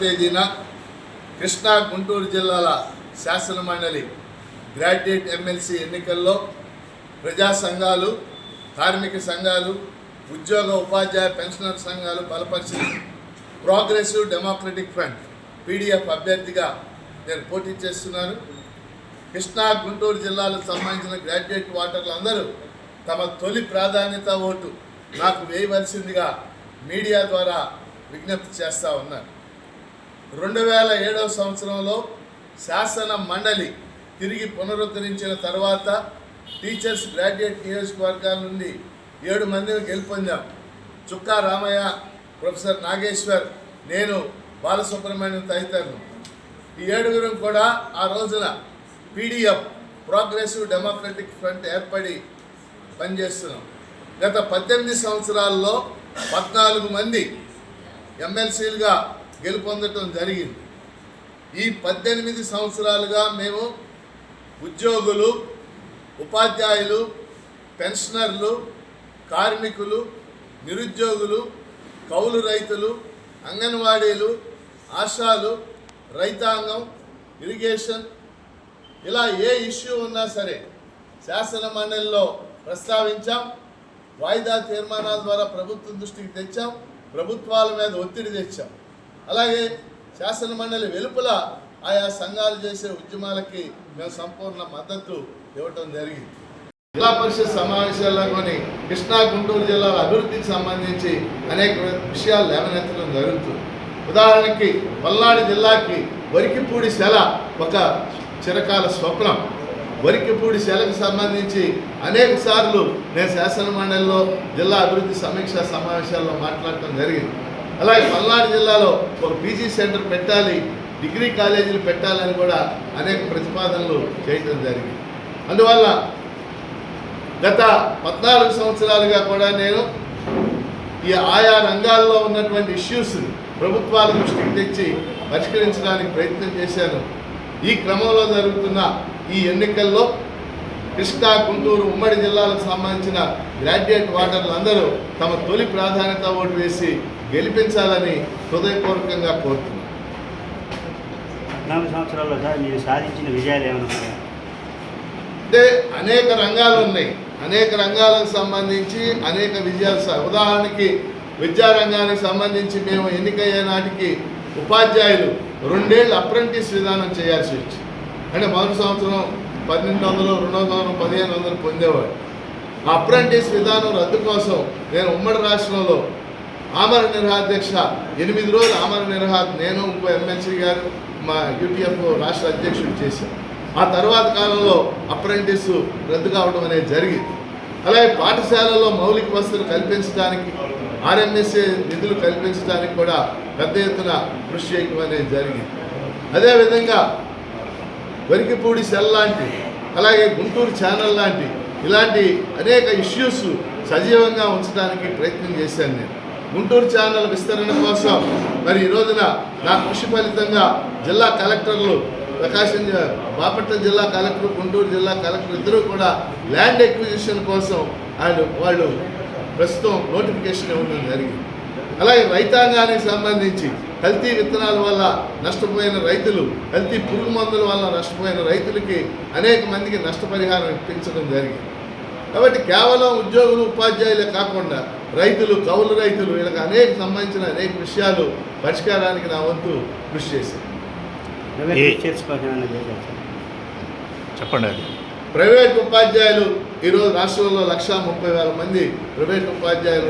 తేదీన కృష్ణా గుంటూరు జిల్లాల శాసనమండలి గ్రాడ్యుయేట్ ఎమ్మెల్సీ ఎన్నికల్లో ప్రజా సంఘాలు, కార్మిక సంఘాలు, ఉద్యోగ ఉపాధ్యాయ పెన్షనర్ సంఘాలు బలపరిచిన ప్రోగ్రెసివ్ డెమోక్రటిక్ ఫ్రంట్ పీడీఎఫ్ అభ్యర్థిగా నేను పోటీ చేస్తున్నాను. కృష్ణా గుంటూరు జిల్లాలకు సంబంధించిన గ్రాడ్యుయేట్ ఓటర్లు అందరూ తమ తొలి ప్రాధాన్యత ఓటు నాకు వేయవలసిందిగా మీడియా ద్వారా విజ్ఞప్తి చేస్తూ ఉన్నారు. 2007వ సంవత్సరంలో శాసన మండలి తిరిగి పునరుద్ధరించిన తర్వాత టీచర్స్ గ్రాడ్యుయేట్ నియోజకవర్గాల నుండి 7 మందిని గెలుపొందాం. చుక్కా రామయ్య, ప్రొఫెసర్ నాగేశ్వర్, నేను, బాలసుబ్రహ్మణ్యం తదితరులు. ఈ 7గురం కూడా ఆ రోజున పీడీఎఫ్ ప్రోగ్రెసివ్ డెమోక్రటిక్ ఫ్రంట్ ఏర్పడి పనిచేస్తున్నాం. గత 18 సంవత్సరాల్లో 14 మంది ఎమ్మెల్సీలుగా గెలుపొందటం జరిగింది. ఈ 18 సంవత్సరాలుగా మేము ఉద్యోగులు, ఉపాధ్యాయులు, పెన్షనర్లు, కార్మికులు, నిరుద్యోగులు, కౌలు రైతులు, అంగన్వాడీలు, ఆశాలు, రైతాంగం, ఇరిగేషన్, ఇలా ఏ ఇష్యూ ఉన్నా సరే శాసన మండలిలో ప్రస్తావించాం. వాయిదా తీర్మానాల ద్వారా ప్రభుత్వం దృష్టికి తెచ్చాం, ప్రభుత్వాల మీద ఒత్తిడి తెచ్చాం. అలాగే శాసన మండలి వెలుపల ఆయా సంఘాలు చేసే ఉద్యమాలకి మేము సంపూర్ణ మద్దతు ఇవ్వటం జరిగింది. జిల్లా పరిషత్ సమావేశాల్లోని కృష్ణా గుంటూరు జిల్లాల అభివృద్ధికి సంబంధించి అనేక విషయాలు లేవనెత్తడం జరుగుతుంది. ఉదాహరణకి పల్నాడు జిల్లాకి వరికిపూడి సెల ఒక చిరకాల స్వప్నం. వరికిపూడి సెలకు సంబంధించి అనేక సార్లు నేను శాసన మండలిలో జిల్లా అభివృద్ధి సమీక్షా సమావేశాల్లో మాట్లాడటం జరిగింది. అలాగే పల్నాడు జిల్లాలో ఒక పీజీ సెంటర్ పెట్టాలి, డిగ్రీ కాలేజీలు పెట్టాలని కూడా అనేక ప్రతిపాదనలు చేయడం జరిగింది. అందువల్ల గత 14 సంవత్సరాలుగా కూడా నేను ఈ ఆయా రంగాల్లో ఉన్నటువంటి ఇష్యూస్ని ప్రభుత్వాల దృష్టికి తెచ్చి పరిష్కరించడానికి ప్రయత్నం చేశాను. ఈ క్రమంలో జరుగుతున్న ఈ ఎన్నికల్లో కృష్ణా గుంటూరు ఉమ్మడి జిల్లాలకు సంబంధించిన గ్రాడ్యుయేట్ ఓటర్లు అందరూ తమ తొలి ప్రాధాన్యత ఓటు వేసి గెలిపించాలని హృదయపూర్వకంగా కోరుతున్నాను. 14 సంవత్సరాల్లో సార్ మీరు సాధించిన విజయాలు ఏమన్నా? అంటే అనేక రంగాలు ఉన్నాయి, అనేక రంగాలకు సంబంధించి అనేక విజయాలు. ఉదాహరణకి విద్యారంగానికి సంబంధించి మేము ఎన్నికయ్యే నాటికి ఉపాధ్యాయులు 2 ఏళ్ళు అప్రెంటిస్ విధానం చేయాల్సి వచ్చింది. అంటే మొదటి సంవత్సరం 1200, రెండవ సంవత్సరం 1500 పొందేవాడు. ఆ అప్రెంటిస్ విధానం రద్దు కోసం నేను ఉమ్మడి రాష్ట్రంలో ఆమర నిరహాధ్యక్ష 8 రోజులు ఆమర నిరహాద్ నేను, ఇంకో ఎమ్మెల్సీ గారు, మా యూటీఎఫ్ రాష్ట్ర అధ్యక్షుడు చేశాం. ఆ తర్వాత కాలంలో అప్రెంటిస్ రద్దు కావడం అనేది జరిగింది. అలాగే పాఠశాలలో మౌలిక వసతులు కల్పించడానికి, ఆర్ఎంఎస్ఏ నిధులు కల్పించడానికి కూడా పెద్ద ఎత్తున కృషి చేయడం అనేది జరిగింది. అదేవిధంగా వరికిపూడి సెల్ లాంటి, అలాగే గుంటూరు ఛానల్ లాంటి ఇలాంటి అనేక ఇష్యూస్ సజీవంగా ఉంచడానికి ప్రయత్నం చేశాను నేను. గుంటూరు ఛానల్ విస్తరణ కోసం మరి ఈ రోజున నా కృషి ఫలితంగా జిల్లా కలెక్టర్లు, బాపట్ల జిల్లా కలెక్టర్, గుంటూరు జిల్లా కలెక్టర్ ఇద్దరూ కూడా ల్యాండ్ ఎక్విజిషన్ కోసం వాళ్ళు ప్రస్తుతం నోటిఫికేషన్ ఇవ్వడం జరిగింది. అలాగే రైతాంగానికి సంబంధించి కల్తీ విత్తనాల వల్ల నష్టపోయిన రైతులు, కల్తీ పురుగు మందుల వల్ల నష్టపోయిన రైతులకి అనేక మందికి నష్టపరిహారం ఇప్పించడం జరిగింది. కాబట్టి కేవలం ఉద్యోగులు, ఉపాధ్యాయులే కాకుండా రైతులు, కౌలు రైతులు, వీళ్ళకి అనేక సంబంధించిన అనేక విషయాలు పరిష్కారానికి నా వంతు కృషి చేశాను. చెప్పండి. ప్రైవేట్ ఉపాధ్యాయులు ఈరోజు రాష్ట్రంలో 1,30,000 మంది ప్రైవేట్ ఉపాధ్యాయులు